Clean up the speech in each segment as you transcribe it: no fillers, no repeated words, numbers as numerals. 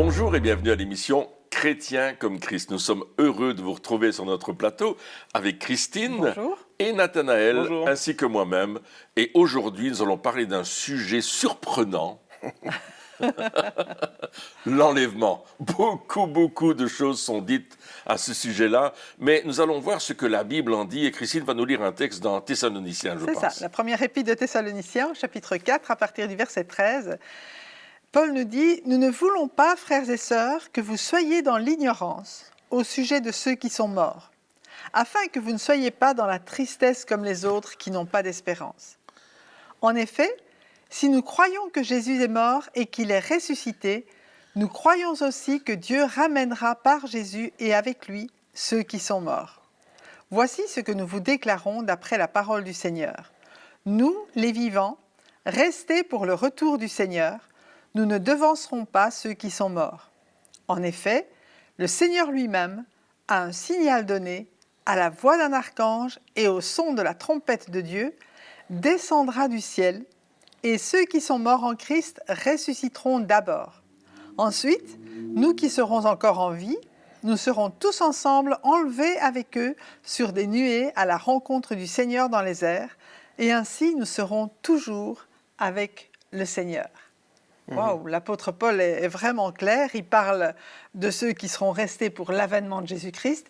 Bonjour et bienvenue à l'émission Chrétien comme Christ. Nous sommes heureux de vous retrouver sur notre plateau avec Christine Bonjour. et Nathanaël, Bonjour. ainsi que moi-même. Et aujourd'hui, nous allons parler d'un sujet surprenant. L'enlèvement. Beaucoup de choses sont dites à ce sujet-là, mais nous allons voir ce que la Bible en dit et Christine va nous lire un texte dans Thessaloniciens, je pense. C'est ça, la première épître de Thessaloniciens, au chapitre 4, à partir du verset 13. Paul nous dit « Nous ne voulons pas, frères et sœurs, que vous soyez dans l'ignorance au sujet de ceux qui sont morts, afin que vous ne soyez pas dans la tristesse comme les autres qui n'ont pas d'espérance. En effet, si nous croyons que Jésus est mort et qu'il est ressuscité, nous croyons aussi que Dieu ramènera par Jésus et avec lui ceux qui sont morts. Voici ce que nous vous déclarons d'après la parole du Seigneur. Nous, les vivants, restés pour le retour du Seigneur, nous ne devancerons pas ceux qui sont morts. En effet, le Seigneur lui-même a un signal donné, à la voix d'un archange et au son de la trompette de Dieu, descendra du ciel, et ceux qui sont morts en Christ ressusciteront d'abord. Ensuite, nous qui serons encore en vie, nous serons tous ensemble enlevés avec eux sur des nuées à la rencontre du Seigneur dans les airs, et ainsi nous serons toujours avec le Seigneur. Waouh, l'apôtre Paul est vraiment clair, il parle de ceux qui seront restés pour l'avènement de Jésus-Christ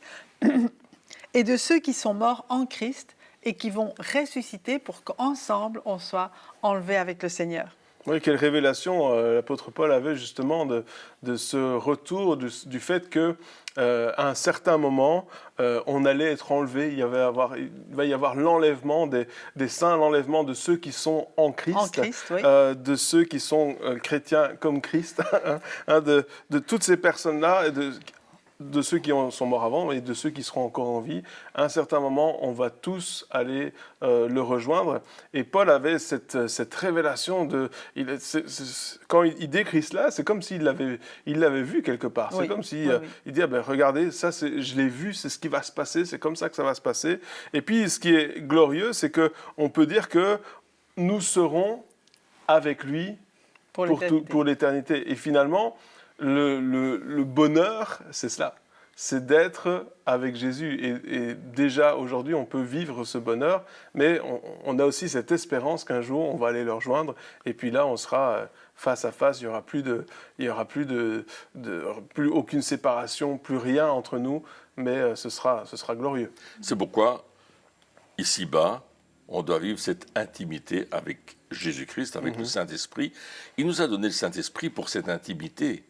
et de ceux qui sont morts en Christ et qui vont ressusciter pour qu'ensemble on soit enlevés avec le Seigneur. Oui, quelle révélation l'apôtre Paul avait justement de ce retour, du fait que à un certain moment, on allait être enlevé, il va y avoir l'enlèvement des saints, l'enlèvement de ceux qui sont en Christ, Oui. de ceux qui sont chrétiens comme Christ, de toutes ces personnes-là, de ceux qui sont morts avant et de ceux qui seront encore en vie. À un certain moment, on va tous aller le rejoindre. Et Paul avait cette révélation quand il décrit cela, c'est comme s'il l'avait vu quelque part. Oui. C'est comme s'il Oui. il dit, regardez, ça, je l'ai vu, c'est ce qui va se passer, c'est comme ça que ça va se passer. Et puis, ce qui est glorieux, c'est qu'on peut dire que nous serons avec lui pour l'éternité. Et finalement, le bonheur, c'est cela. C'est d'être avec Jésus. Et déjà, aujourd'hui, on peut vivre ce bonheur, mais on a aussi cette espérance qu'un jour, on va aller le rejoindre. Et puis là, on sera face à face. Il n'y aura plus aucune séparation, plus rien entre nous, mais ce sera glorieux. C'est pourquoi, ici-bas, on doit vivre cette intimité avec Jésus-Christ, avec le Saint-Esprit. Il nous a donné le Saint-Esprit pour cette intimité.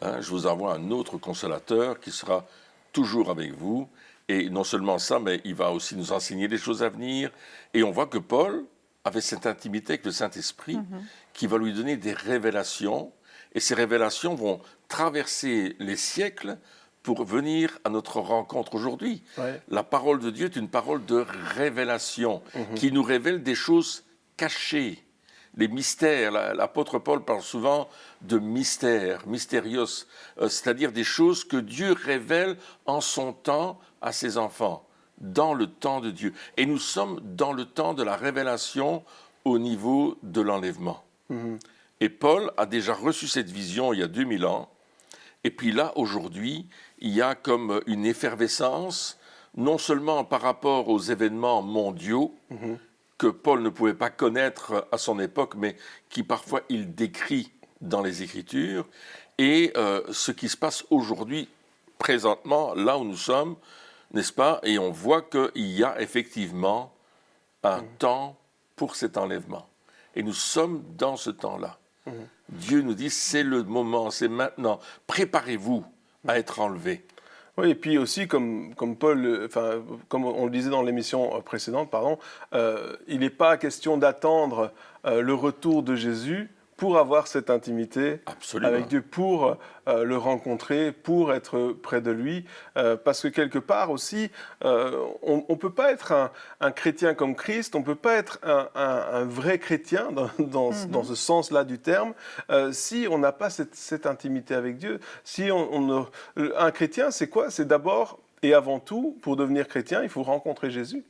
Je vous envoie un autre consolateur qui sera toujours avec vous. Et non seulement ça, mais il va aussi nous enseigner des choses à venir. Et on voit que Paul avait cette intimité avec le Saint-Esprit qui va lui donner des révélations. Et ces révélations vont traverser les siècles pour venir à notre rencontre aujourd'hui. Ouais. La parole de Dieu est une parole de révélation qui nous révèle des choses cachées. Les mystères, l'apôtre Paul parle souvent de mystères, mystérios, c'est-à-dire des choses que Dieu révèle en son temps à ses enfants, dans le temps de Dieu. Et nous sommes dans le temps de la révélation au niveau de l'enlèvement. Et Paul a déjà reçu cette vision il y a 2000 ans. Et puis là, aujourd'hui, il y a comme une effervescence, non seulement par rapport aux événements mondiaux, que Paul ne pouvait pas connaître à son époque, mais qui parfois il décrit dans les Écritures, et ce qui se passe aujourd'hui, présentement, là où nous sommes, n'est-ce pas? Et on voit qu'il y a effectivement un temps pour cet enlèvement. Et nous sommes dans ce temps-là. Dieu nous dit, c'est le moment, c'est maintenant. Préparez-vous à être enlevés. Oui, et puis aussi, comme Paul, comme on le disait dans l'émission précédente, il n'est pas question d'attendre le retour de Jésus pour avoir cette intimité avec Dieu, pour le rencontrer, pour être près de lui. Parce que quelque part aussi, on ne peut pas être un chrétien comme Christ, on ne peut pas être un vrai chrétien dans ce sens-là du terme, si on n'a pas cette intimité avec Dieu. Un chrétien, c'est quoi? C'est d'abord et avant tout, pour devenir chrétien, il faut rencontrer Jésus.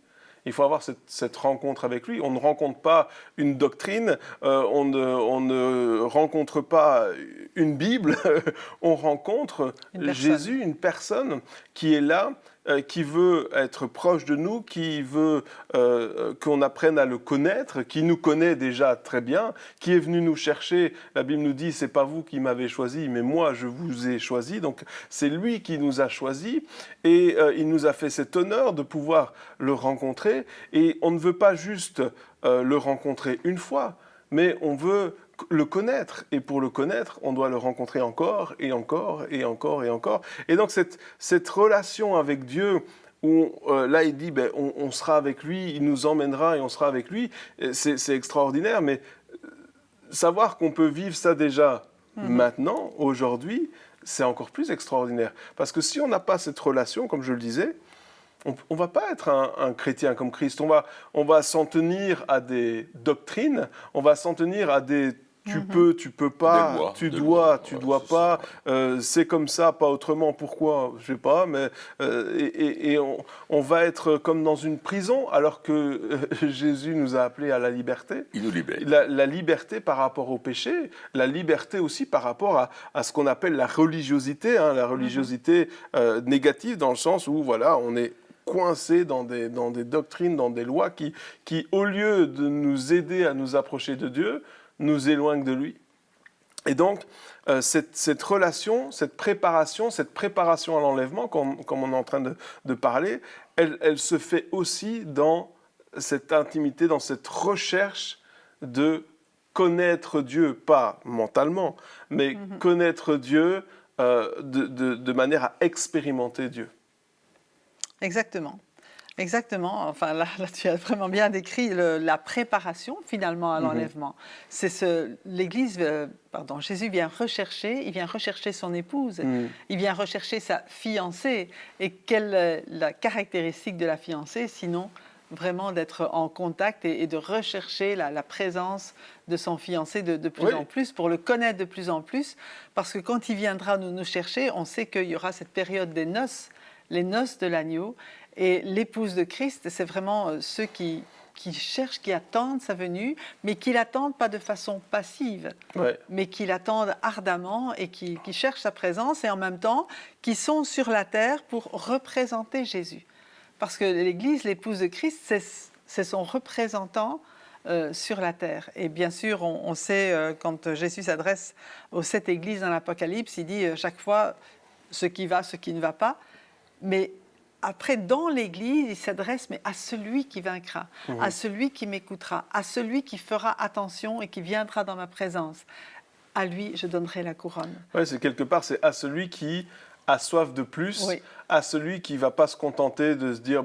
Il faut avoir cette rencontre avec lui. On ne rencontre pas une doctrine, on ne rencontre pas une Bible, on rencontre Jésus, une personne qui est là, qui veut être proche de nous, qui veut qu'on apprenne à le connaître, qui nous connaît déjà très bien, qui est venu nous chercher. La Bible nous dit, c'est pas vous qui m'avez choisi, mais moi je vous ai choisi. Donc c'est lui qui nous a choisis et il nous a fait cet honneur de pouvoir le rencontrer. Et on ne veut pas juste le rencontrer une fois, mais on veut le connaître. Et pour le connaître, on doit le rencontrer encore et encore et encore et encore. Et donc cette relation avec Dieu, où là il dit, on sera avec lui, il nous emmènera et on sera avec lui, c'est extraordinaire. Mais savoir qu'on peut vivre ça déjà maintenant, aujourd'hui, c'est encore plus extraordinaire. Parce que si on n'a pas cette relation, comme je le disais, on ne va pas être un chrétien comme Christ. On va s'en tenir à des doctrines, on va s'en tenir à des tu peux pas, tu dois pas, c'est comme ça, pas autrement, pourquoi, je sais pas, mais et on va être comme dans une prison, alors que Jésus nous a appelés à la liberté. Il nous libère. La liberté par rapport au péché, la liberté aussi par rapport à ce qu'on appelle la religiosité, la religiosité négative, dans le sens où, voilà, on est coincé dans des doctrines, dans des lois qui, au lieu de nous aider à nous approcher de Dieu, nous éloignent de lui. Et donc, cette relation, cette préparation à l'enlèvement, comme on est en train de parler, elle se fait aussi dans cette intimité, dans cette recherche de connaître Dieu, pas mentalement, mais connaître Dieu de manière à expérimenter Dieu. Exactement. Exactement. Enfin, là, tu as vraiment bien décrit la préparation finalement à l'enlèvement. Jésus vient rechercher son épouse, il vient rechercher sa fiancée. Et quelle est la caractéristique de la fiancée, sinon vraiment d'être en contact et de rechercher la présence de son fiancé de plus en plus, pour le connaître de plus en plus, parce que quand il viendra nous chercher, on sait qu'il y aura cette période des noces, les noces de l'agneau. Et l'épouse de Christ, c'est vraiment ceux qui cherchent, qui attendent sa venue, mais qui l'attendent pas de façon passive, mais qui l'attendent ardemment et qui cherchent sa présence, et en même temps qui sont sur la terre pour représenter Jésus. Parce que l'Église, l'épouse de Christ, c'est son représentant sur la terre. Et bien sûr, on sait, quand Jésus s'adresse aux 7 églises dans l'Apocalypse, il dit chaque fois ce qui va, ce qui ne va pas, mais après, dans l'Église, il s'adresse à celui qui vaincra, à celui qui m'écoutera, à celui qui fera attention et qui viendra dans ma présence. À lui, je donnerai la couronne. Oui, c'est quelque part, c'est à celui qui a soif de plus, à celui qui ne va pas se contenter de se dire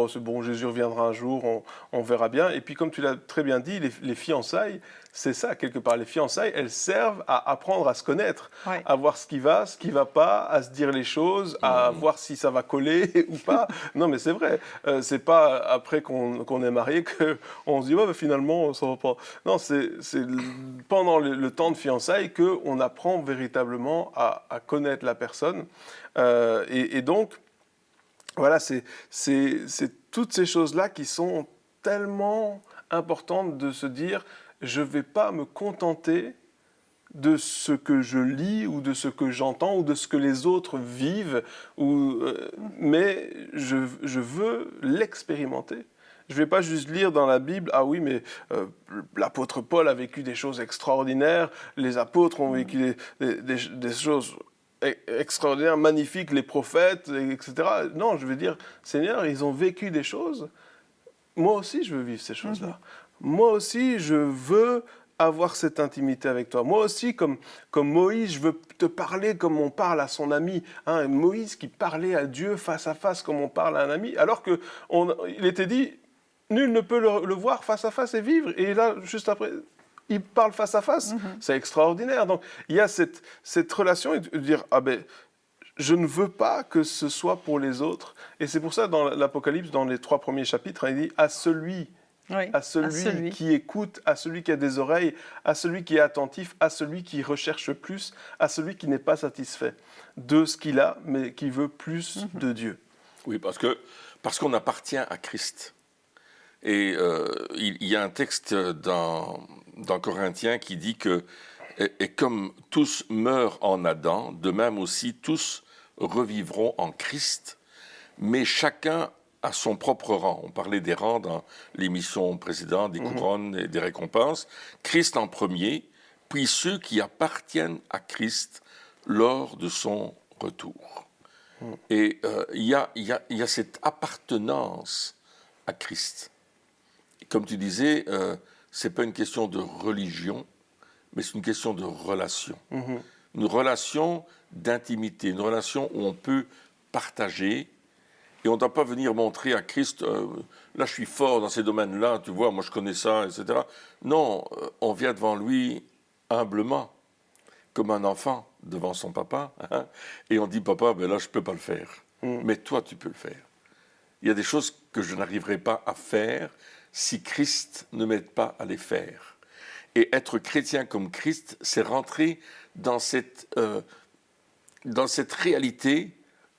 c'est bon, Jésus reviendra un jour, on verra bien. Et puis, comme tu l'as très bien dit, les fiançailles, c'est ça, quelque part. Les fiançailles, elles servent à apprendre à se connaître, à voir ce qui va pas, à se dire les choses, à voir si ça va coller ou pas. Non, mais c'est vrai. C'est pas après qu'on est marié qu'on se dit finalement, ça va pas. Non, c'est pendant le temps de fiançailles qu'on apprend véritablement à connaître la personne. Et donc, voilà, c'est toutes ces choses-là qui sont tellement importantes de se dire, je ne vais pas me contenter de ce que je lis ou de ce que j'entends ou de ce que les autres vivent, mais je veux l'expérimenter. Je ne vais pas juste lire dans la Bible, mais l'apôtre Paul a vécu des choses extraordinaires, les apôtres ont vécu des choses extraordinaires, magnifiques, les prophètes, etc. Non, je veux dire, Seigneur, ils ont vécu des choses. Moi aussi, je veux vivre ces choses-là. Moi aussi, je veux avoir cette intimité avec toi. Moi aussi, comme Moïse, je veux te parler comme on parle à son ami. Moïse qui parlait à Dieu face à face comme on parle à un ami, alors qu'il était dit, nul ne peut le voir face à face et vivre. Et là, juste après, il parle face à face. C'est extraordinaire. Donc, il y a cette relation et de dire, je ne veux pas que ce soit pour les autres. Et c'est pour ça, dans l'Apocalypse, dans les 3 premiers chapitres, il dit à celui qui écoute, à celui qui a des oreilles, à celui qui est attentif, à celui qui recherche plus, à celui qui n'est pas satisfait de ce qu'il a, mais qui veut plus de Dieu. Oui, parce qu'on appartient à Christ. Et il y a un texte dans Corinthiens qui dit que et comme tous meurent en Adam, de même aussi tous revivront en Christ, mais chacun à son propre rang. On parlait des rangs dans l'émission précédente, des couronnes et des récompenses. Christ en premier, puis ceux qui appartiennent à Christ lors de son retour. Et il y a cette appartenance à Christ. Et comme tu disais, ce n'est pas une question de religion, mais c'est une question de relation. Une relation d'intimité, une relation où on peut partager. Et on ne doit pas venir montrer à Christ, là je suis fort dans ces domaines-là, tu vois, moi je connais ça, etc. Non, on vient devant lui humblement, comme un enfant devant son papa, hein, et on dit, papa, ben là je ne peux pas le faire, mais toi tu peux le faire. Il y a des choses que je n'arriverai pas à faire si Christ ne m'aide pas à les faire. Et être chrétien comme Christ, c'est rentrer dans cette réalité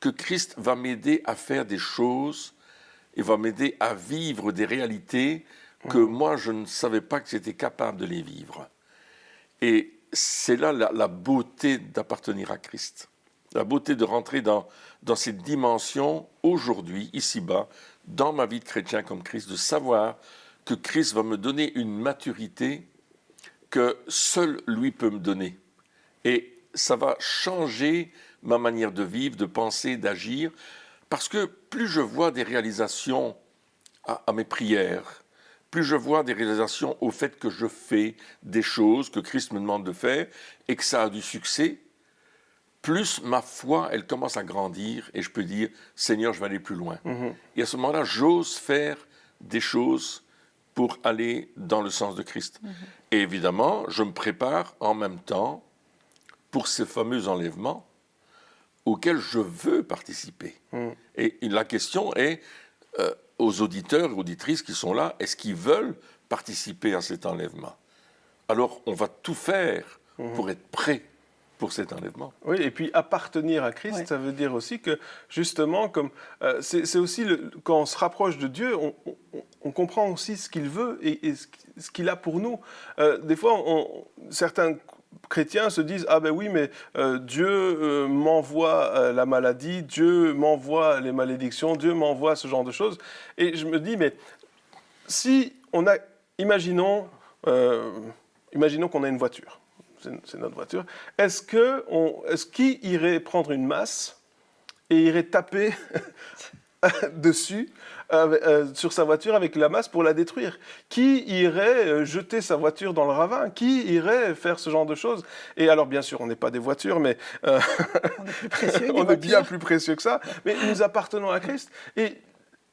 que Christ va m'aider à faire des choses, il va m'aider à vivre des réalités que moi, je ne savais pas que j'étais capable de les vivre. Et c'est là la beauté d'appartenir à Christ, la beauté de rentrer dans cette dimension, aujourd'hui, ici-bas, dans ma vie de chrétien comme Christ, de savoir que Christ va me donner une maturité que seul lui peut me donner. Et ça va changer ma manière de vivre, de penser, d'agir, parce que plus je vois des réalisations à mes prières, plus je vois des réalisations au fait que je fais des choses que Christ me demande de faire et que ça a du succès, plus ma foi, elle commence à grandir et je peux dire, Seigneur, je vais aller plus loin. Et à ce moment-là, j'ose faire des choses pour aller dans le sens de Christ. Et évidemment, je me prépare en même temps pour ces fameux enlèvements auxquels je veux participer. Et la question est, aux auditeurs et auditrices qui sont là, est-ce qu'ils veulent participer à cet enlèvement? Alors, on va tout faire pour être prêt pour cet enlèvement. Oui, et puis appartenir à Christ, ça veut dire aussi que, justement, comme c'est aussi, quand on se rapproche de Dieu, on comprend aussi ce qu'il veut et ce qu'il a pour nous. Des fois, certains chrétiens se disent « Ah ben oui, mais Dieu m'envoie la maladie, Dieu m'envoie les malédictions, Dieu m'envoie ce genre de choses. » Et je me dis, mais si on a... Imaginons qu'on a une voiture. C'est notre voiture. Est-ce qui irait prendre une masse et irait taper dessus, sur sa voiture avec la masse pour la détruire? Qui irait jeter sa voiture dans le ravin? Qui irait faire ce genre de choses? Et alors, bien sûr, on n'est pas des voitures, mais on est plus précieux on est bien plus précieux que ça. Mais nous appartenons à Christ. Et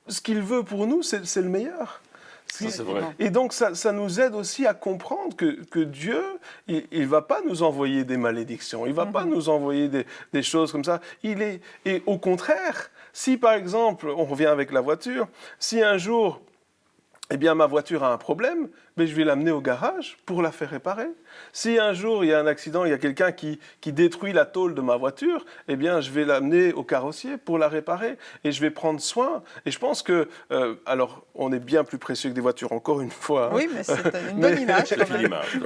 ce qu'il veut pour nous, c'est le meilleur. Ça, c'est vrai. Et donc, ça nous aide aussi à comprendre que Dieu, il ne va pas nous envoyer des malédictions, il ne va pas nous envoyer des choses comme ça. Et au contraire, si par exemple, on revient avec la voiture, si un jour, eh bien, ma voiture a un problème, mais je vais l'amener au garage pour la faire réparer. Si un jour, il y a un accident, il y a quelqu'un qui détruit la tôle de ma voiture, eh bien, je vais l'amener au carrossier pour la réparer et je vais prendre soin. Et je pense que, alors, on est bien plus précieux que des voitures, encore une fois. Oui, mais c'est une bonne image. C'est une image.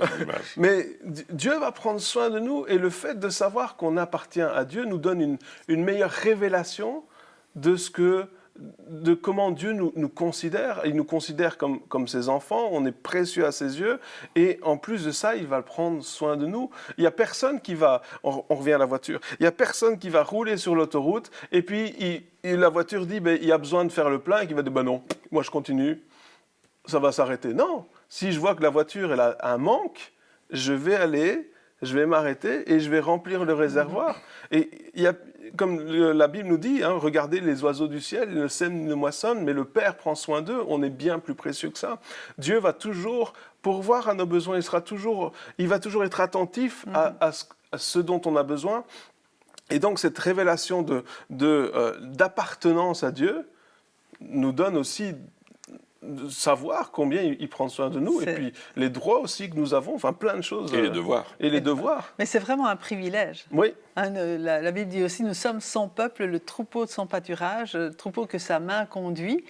Mais Dieu va prendre soin de nous et le fait de savoir qu'on appartient à Dieu nous donne une meilleure révélation de comment Dieu nous considère. Il nous considère comme ses enfants, on est précieux à ses yeux, et en plus de ça, il va prendre soin de nous. Il n'y a personne qui va, on revient à la voiture, il n'y a personne qui va rouler sur l'autoroute, et puis la voiture dit, il y a besoin de faire le plein, et qui va dire, non, moi je continue, ça va s'arrêter. Non, si je vois que la voiture elle a un manque, je vais m'arrêter et je vais remplir le réservoir. Et comme la Bible nous dit, regardez les oiseaux du ciel, ils ne sèment, ne moissonnent, mais le Père prend soin d'eux, on est bien plus précieux que ça. Dieu va toujours pourvoir à nos besoins, il va toujours être attentif à ce dont on a besoin. Et donc cette révélation d'appartenance à Dieu nous donne aussi de savoir combien il prend soin de nous, et puis les droits aussi que nous avons, enfin plein de choses. Et les devoirs. Et les devoirs. Mais c'est vraiment un privilège. Oui. Hein, la Bible dit aussi, nous sommes son peuple, le troupeau de son pâturage, le troupeau que sa main conduit.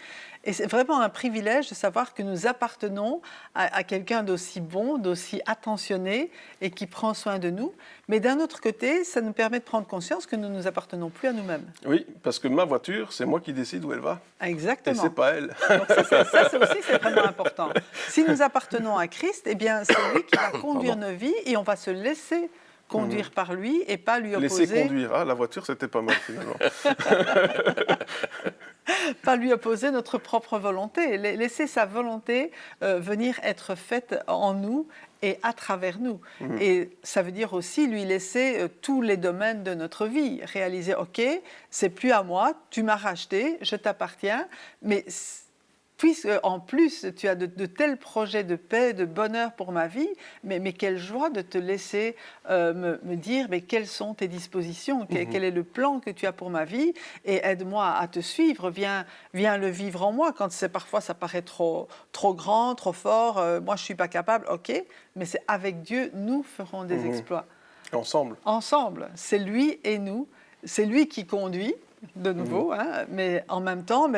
Et c'est vraiment un privilège de savoir que nous appartenons à quelqu'un d'aussi bon, d'aussi attentionné et qui prend soin de nous. Mais d'un autre côté, ça nous permet de prendre conscience que nous ne nous appartenons plus à nous-mêmes. Oui, parce que ma voiture, c'est moi qui décide où elle va. Exactement. Et c'est pas elle. Donc ça aussi, c'est vraiment important. Si nous appartenons à Christ, eh bien, c'est lui qui va conduire nos vies et on va se laisser conduire par lui et pas lui opposer. Laisser conduire. Ah, la voiture, c'était pas mal finalement. Pas lui opposer notre propre volonté. Laisser sa volonté venir être faite en nous et à travers nous. Et ça veut dire aussi lui laisser tous les domaines de notre vie. Réaliser, OK, c'est plus à moi, tu m'as racheté, je t'appartiens, mais puisque en plus tu as de tels projets de paix, de bonheur pour ma vie, mais quelle joie de te laisser me dire mais quelles sont tes dispositions, quel est le plan que tu as pour ma vie, et aide-moi à te suivre, viens le vivre en moi. Quand parfois ça paraît trop grand, trop fort, moi je ne suis pas capable, ok, mais c'est avec Dieu, nous ferons des exploits. Ensemble. Ensemble, c'est lui et nous, c'est lui qui conduit, de nouveau, hein, mais en même temps,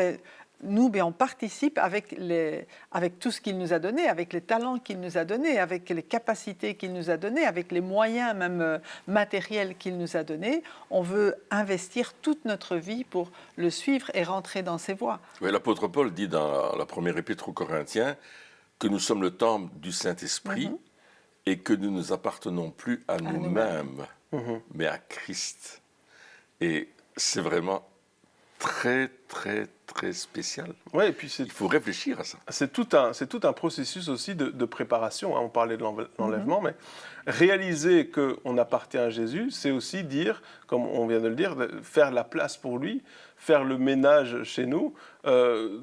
nous, on participe avec tout ce qu'il nous a donné, avec les talents qu'il nous a donnés, avec les capacités qu'il nous a données, avec les moyens même matériels qu'il nous a donnés. On veut investir toute notre vie pour le suivre et rentrer dans ses voies. Oui, l'apôtre Paul dit dans la première épître aux Corinthiens que nous sommes le temple du Saint-Esprit et que nous ne nous appartenons plus à nous-mêmes, mais à Christ. Et c'est vraiment très, très, très spécial. Ouais, et puis il faut réfléchir à ça. C'est tout un processus aussi de préparation. Hein. On parlait de l'enlèvement, mais réaliser qu'on appartient à Jésus, c'est aussi dire, comme on vient de le dire, faire la place pour lui, faire le ménage chez nous,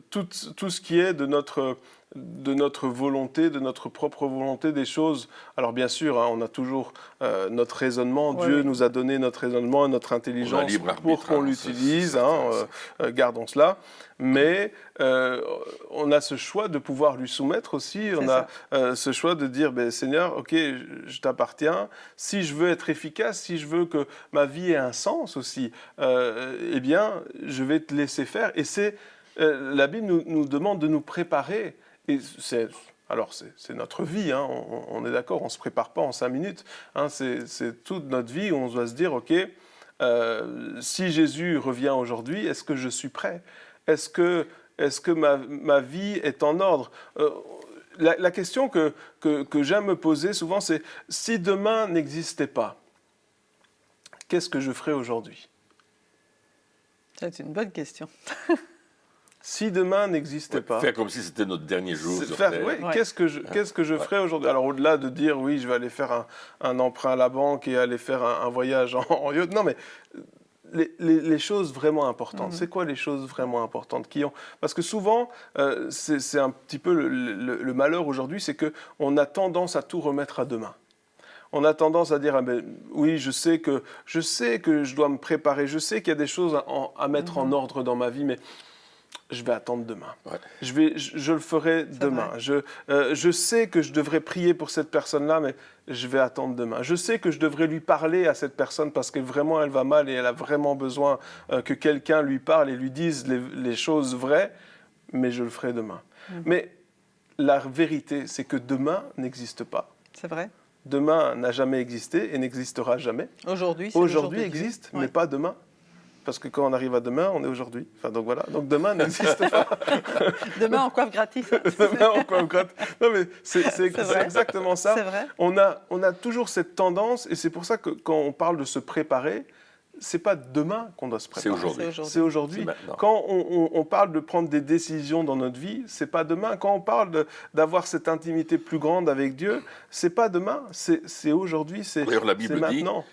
tout ce qui est de notre volonté, de notre propre volonté, des choses. Alors bien sûr, hein, on a toujours notre raisonnement. Dieu nous a donné notre raisonnement et notre intelligence pour qu'on l'utilise. Gardons cela. Mais on a ce choix de pouvoir lui soumettre aussi. On a ce choix de dire, Seigneur, ok, je t'appartiens. Si je veux être efficace, si je veux que ma vie ait un sens aussi, eh bien, je vais te laisser faire. Et la Bible nous demande de nous préparer. Et c'est notre vie, hein, on est d'accord, on ne se prépare pas en 5 minutes. Hein, c'est toute notre vie où on doit se dire, ok, si Jésus revient aujourd'hui, est-ce que je suis prêt ? Est-ce que ma vie est en ordre ? La question que j'aime me poser souvent, c'est si demain n'existait pas, qu'est-ce que je ferais aujourd'hui ? C'est une bonne question. Si demain n'existait pas... Faire comme si c'était notre dernier jour sur Terre. Oui, qu'est-ce que je ferais aujourd'hui ? Alors au-delà de dire, oui, je vais aller faire un emprunt à la banque et aller faire un voyage en yacht, non mais... Les choses vraiment importantes. C'est quoi les choses vraiment importantes Parce que souvent, c'est un petit peu le malheur aujourd'hui, c'est qu'on a tendance à tout remettre à demain. On a tendance à dire, oui, je sais que je dois me préparer, je sais qu'il y a des choses à mettre en ordre dans ma vie, mais je vais attendre demain. Ouais. Je le ferai demain. Je sais que je devrais prier pour cette personne-là, mais je vais attendre demain. Je sais que je devrais lui parler à cette personne parce que vraiment elle va mal et elle a vraiment besoin que quelqu'un lui parle et lui dise les choses vraies, mais je le ferai demain. Mais la vérité, c'est que demain n'existe pas. C'est vrai. Demain n'a jamais existé et n'existera jamais. Aujourd'hui, c'est Aujourd'hui existe, mais pas demain. Parce que quand on arrive à demain, on est aujourd'hui. Enfin, donc voilà. Donc demain n'existe pas. Demain en coiffe gratis. Demain en coiffe gratis. Non mais c'est exactement ça. C'est vrai. On a toujours cette tendance, et c'est pour ça que quand on parle de se préparer, c'est pas demain qu'on doit se préparer. C'est aujourd'hui. Quand on parle de prendre des décisions dans notre vie, c'est pas demain. Quand on parle d'avoir cette intimité plus grande avec Dieu, c'est pas demain. C'est aujourd'hui. D'ailleurs, la Bible maintenant. dit.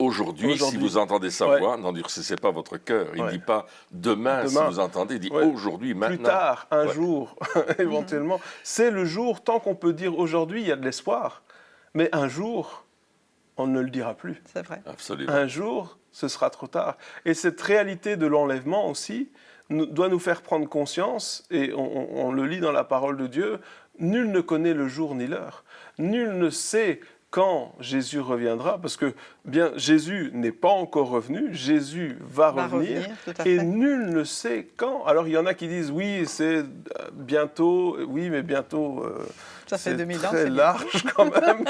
Aujourd'hui, si vous entendez sa voix, n'endurcissez pas votre cœur. Il ne dit pas demain, si vous entendez, il dit aujourd'hui, maintenant. Plus tard, un jour, éventuellement. C'est le jour, tant qu'on peut dire aujourd'hui, il y a de l'espoir. Mais un jour, on ne le dira plus. C'est vrai. Absolument. Un jour, ce sera trop tard. Et cette réalité de l'enlèvement aussi doit nous faire prendre conscience, et on le lit dans la parole de Dieu, nul ne connaît le jour ni l'heure. Nul ne sait quand Jésus reviendra, parce que bien Jésus n'est pas encore revenu, Jésus va revenir et nul ne sait quand. Alors il y en a qui disent oui, c'est bientôt, oui, mais bientôt, ça fait 2000 ans, très large quand même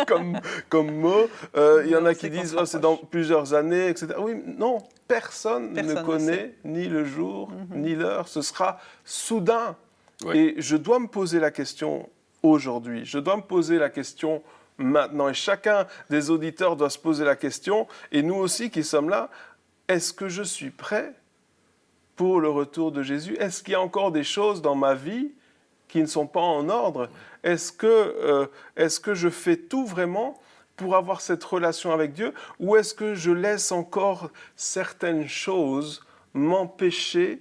comme mot. Il y en a qui disent oh, c'est dans plusieurs années, etc. Oui, non, personne ne connaît ni le jour ni l'heure. Ce sera soudain. Oui. Et je dois me poser la question aujourd'hui. Je dois me poser la question maintenant. Et chacun des auditeurs doit se poser la question, et nous aussi qui sommes là, est-ce que je suis prêt pour le retour de Jésus? Est-ce qu'il y a encore des choses dans ma vie qui ne sont pas en ordre? Est-ce que je fais tout vraiment pour avoir cette relation avec Dieu, ou est-ce que je laisse encore certaines choses m'empêcher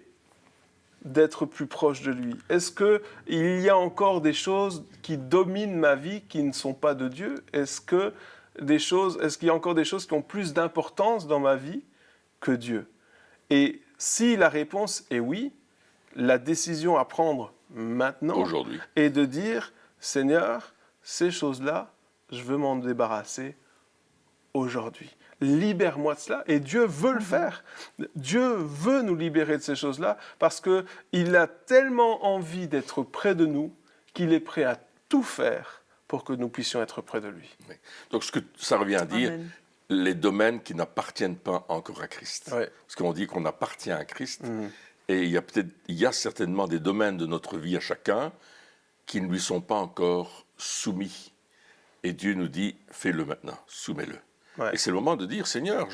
d'être plus proche de lui? Est-ce qu'il y a encore des choses qui dominent ma vie qui ne sont pas de Dieu? Est-ce qu'il y a encore des choses qui ont plus d'importance dans ma vie que Dieu? Et si la réponse est oui, la décision à prendre maintenant aujourd'hui est de dire, Seigneur, ces choses-là, je veux m'en débarrasser aujourd'hui. Libère-moi de cela. Et Dieu veut le faire. Dieu veut nous libérer de ces choses-là parce qu'il a tellement envie d'être près de nous qu'il est prêt à tout faire pour que nous puissions être près de lui. Oui. Donc ce que ça revient à dire, les domaines qui n'appartiennent pas encore à Christ. Oui. Parce qu'on dit qu'on appartient à Christ. Et il y a certainement des domaines de notre vie à chacun qui ne lui sont pas encore soumis. Et Dieu nous dit, fais-le maintenant, soumets-le. Ouais. Et c'est le moment de dire, Seigneur,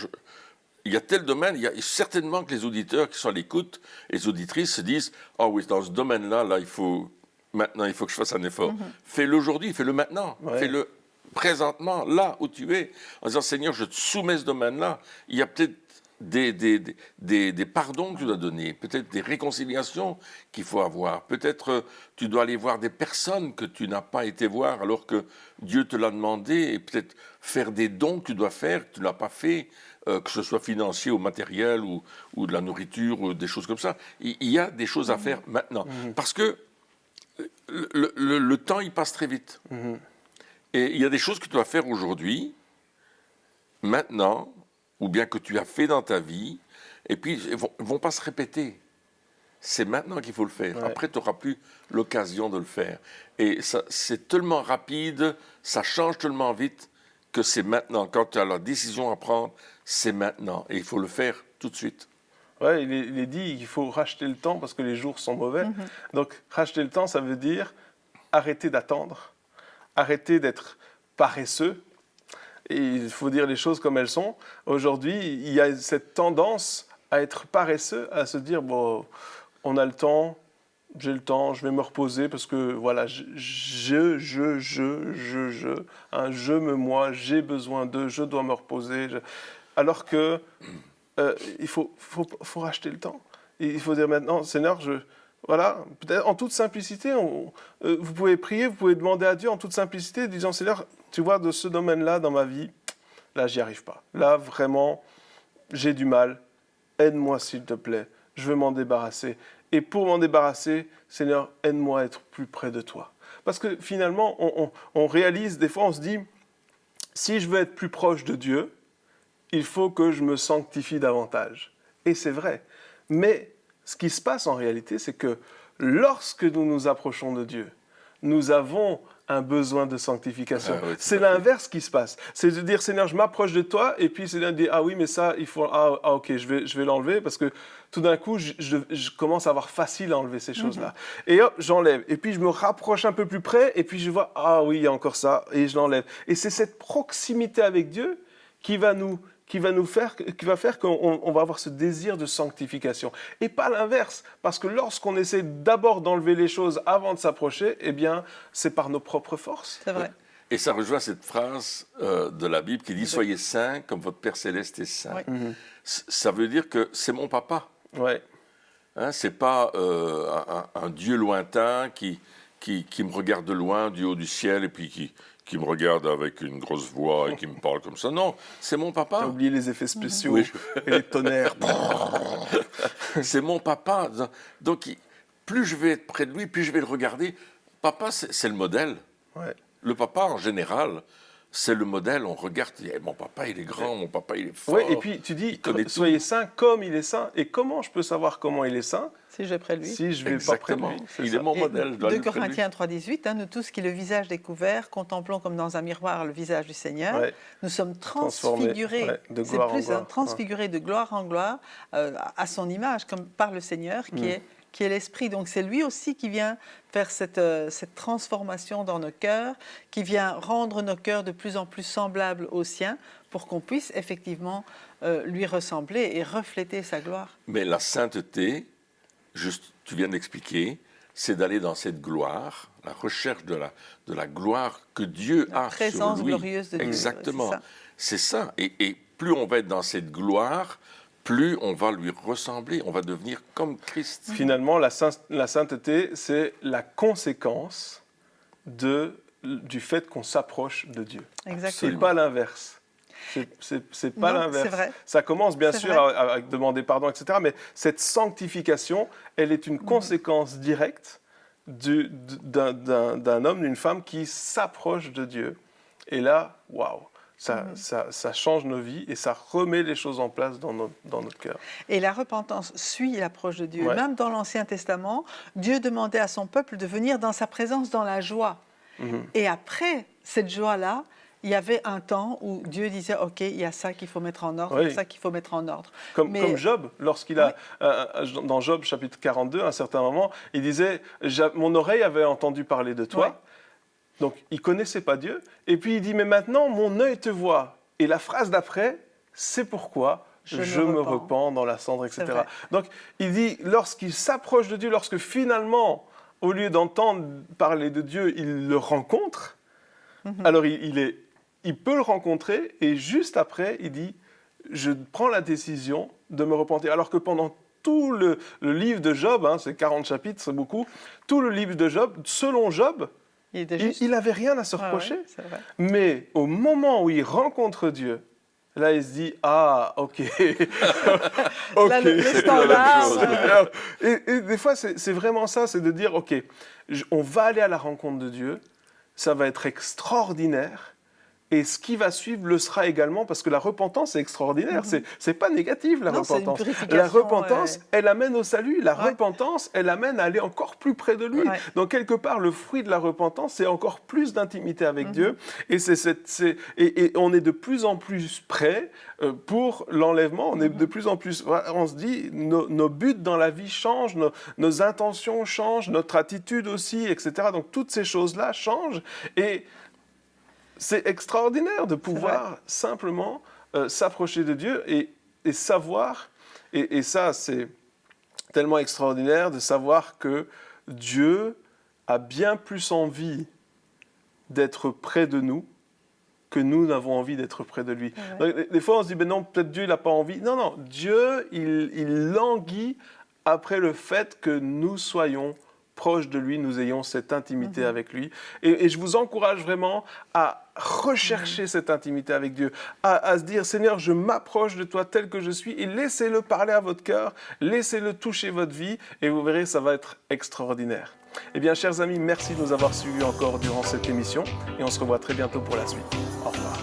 il y a tel domaine, il y a certainement que les auditeurs qui sont à l'écoute, les auditrices se disent, ah oui, dans ce domaine-là, maintenant il faut que je fasse un effort. Fais-le aujourd'hui, fais-le maintenant, fais-le présentement, là où tu es, en disant, Seigneur, je te soumets ce domaine-là. Il y a peut-être des pardons que tu dois donner, peut-être des réconciliations qu'il faut avoir, peut-être tu dois aller voir des personnes que tu n'as pas été voir alors que Dieu te l'a demandé, et peut-être faire des dons que tu dois faire, que tu ne l'as pas fait, que ce soit financier ou matériel ou de la nourriture ou des choses comme ça. Il y a des choses à faire maintenant, parce que le temps il passe très vite. Et il y a des choses que tu dois faire aujourd'hui, maintenant, ou bien que tu as fait dans ta vie, et puis ils ne vont pas se répéter. C'est maintenant qu'il faut le faire. Ouais. Après, tu n'auras plus l'occasion de le faire. Et ça, c'est tellement rapide, ça change tellement vite, que c'est maintenant. Quand tu as la décision à prendre, c'est maintenant. Et il faut le faire tout de suite. Oui, il est dit qu'il faut racheter le temps parce que les jours sont mauvais. Donc, racheter le temps, ça veut dire arrêter d'attendre, arrêter d'être paresseux. Et il faut dire les choses comme elles sont. Aujourd'hui, il y a cette tendance à être paresseux, à se dire, bon, on a le temps, j'ai le temps, je vais me reposer parce que, voilà, moi, j'ai besoin je dois me reposer. Alors que il faut racheter le temps. Il faut dire maintenant, Seigneur, voilà, peut-être en toute simplicité, vous pouvez prier, vous pouvez demander à Dieu en toute simplicité, disant, Seigneur, tu vois, de ce domaine-là dans ma vie, là, j'y arrive pas. Là, vraiment, j'ai du mal. Aide-moi, s'il te plaît. Je veux m'en débarrasser. Et pour m'en débarrasser, Seigneur, aide-moi à être plus près de toi. Parce que finalement, on réalise, des fois, on se dit, si je veux être plus proche de Dieu, il faut que je me sanctifie davantage. Et c'est vrai. Mais ce qui se passe en réalité, c'est que lorsque nous nous approchons de Dieu, nous avons un besoin de sanctification. Ah oui, c'est l'inverse qui se passe. C'est de dire, Seigneur, je m'approche de toi, et puis Seigneur dit, ah oui, mais ça, il faut, ok, je vais l'enlever, parce que tout d'un coup, je commence à avoir facile à enlever ces choses-là. Et hop, j'enlève. Et puis je me rapproche un peu plus près, et puis je vois, ah oui, il y a encore ça, et je l'enlève. Et c'est cette proximité avec Dieu qui va faire qu'on va avoir ce désir de sanctification. Et pas l'inverse, parce que lorsqu'on essaie d'abord d'enlever les choses avant de s'approcher, eh bien, c'est par nos propres forces. C'est vrai. Et ça rejoint cette phrase de la Bible qui dit « Soyez saints comme votre Père Céleste est saint ». Ça veut dire que c'est mon papa. Ouais. Hein, c'est pas un Dieu lointain qui me regarde de loin, du haut du ciel, et puis qui qui me regarde avec une grosse voix et qui me parle comme ça. Non, c'est mon T'as papa. oublié les effets spéciaux Oui. et les tonnerres. C'est mon papa. Donc, plus je vais être près de lui, plus je vais le regarder. Papa, c'est le modèle. Ouais. Le papa, en général, c'est le modèle. On regarde, mon papa, il est grand, mon papa, il est fort. Ouais, et puis tu dis, connaît tout. soyez saint comme il est saint. Et comment je peux savoir comment il est saint Si je vais près de lui. si je vais pas près de Exactement. lui? C'est Il ça. est mon Et modèle. Je dois 2 aller près de lui. Corinthiens 3,18, nous tous qui le visage découvert, contemplons comme dans un miroir le visage du Seigneur, Ouais. nous sommes Transformés, transfigurés, ouais, de c'est gloire en plus gloire, transfigurés de gloire en gloire à son image, comme par le Seigneur qui est l'Esprit. Donc c'est lui aussi qui vient faire cette transformation dans nos cœurs, qui vient rendre nos cœurs de plus en plus semblables aux siens, pour qu'on puisse effectivement lui ressembler et refléter sa gloire. Mais la sainteté, juste, tu viens d'expliquer, c'est d'aller dans cette gloire, la recherche de la gloire que Dieu La a présence sur lui. glorieuse de Dieu, Exactement. c'est C'est ça. Et plus on va être dans cette gloire, plus on va lui ressembler, on va devenir comme Christ. Finalement, la sainteté, c'est la conséquence du fait qu'on s'approche de Dieu. Exactement. C'est pas l'inverse. C'est pas Non, l'inverse. c'est vrai. Ça commence bien C'est sûr vrai. à demander pardon, etc. Mais cette sanctification, elle est une conséquence directe d'un homme, d'une femme qui s'approche de Dieu. Et là, waouh, ça change nos vies et ça remet les choses en place dans notre cœur. Et la repentance suit l'approche de Dieu. Ouais. Même dans l'Ancien Testament, Dieu demandait à son peuple de venir dans sa présence dans la joie. Et après cette joie-là, il y avait un temps où Dieu disait, OK, il y a ça qu'il faut mettre en ordre, il y a ça qu'il faut mettre en ordre. Comme Job, lorsqu'il a, dans Job chapitre 42, à un certain moment, il disait, mon oreille avait entendu parler de toi. Ouais. Donc, il ne connaissait pas Dieu. Et puis, il dit, mais maintenant, mon œil te voit. Et la phrase d'après, c'est pourquoi je me repens dans la cendre, etc. C'est vrai. Donc, il dit, lorsqu'il s'approche de Dieu, lorsque finalement, au lieu d'entendre parler de Dieu, il le rencontre, alors il peut le rencontrer, et juste après, il dit, je prends la décision de me repentir. Alors que pendant tout le livre de Job, c'est 40 chapitres, c'est beaucoup, tout le livre de Job, selon Job, il n'avait rien à se reprocher. Ouais, c'est vrai. Mais au moment où il rencontre Dieu, là, il se dit, ah, ok. Ok. Là, le C'est standard. plus la même Et des fois, c'est vraiment ça, c'est de dire, ok, on va aller à la rencontre de Dieu, ça va être extraordinaire, et ce qui va suivre le sera également, parce que la repentance est extraordinaire, c'est pas négatif la Non, c'est une repentance. purification, La repentance, ouais. elle amène au salut, la repentance, elle amène à aller encore plus près de lui. Ouais. Donc quelque part, le fruit de la repentance, c'est encore plus d'intimité avec Dieu, et on est de plus en plus prêt pour l'enlèvement, on est de plus en plus, on se dit, nos buts dans la vie changent, nos intentions changent, notre attitude aussi, etc. Donc toutes ces choses-là changent, et c'est extraordinaire de pouvoir simplement s'approcher de Dieu et savoir, et ça c'est tellement extraordinaire de savoir que Dieu a bien plus envie d'être près de nous que nous n'avons envie d'être près de lui. Ouais. Donc, des fois on se dit, ben non, peut-être Dieu il n'a pas envie. Non, non, Dieu il languit après le fait que nous soyons proche de lui, nous ayons cette intimité avec lui. Et je vous encourage vraiment à rechercher cette intimité avec Dieu, à se dire, Seigneur, je m'approche de toi tel que je suis, et laissez-le parler à votre cœur, laissez-le toucher votre vie, et vous verrez, ça va être extraordinaire. Eh bien, chers amis, merci de nous avoir suivis encore durant cette émission, et on se revoit très bientôt pour la suite. Au revoir.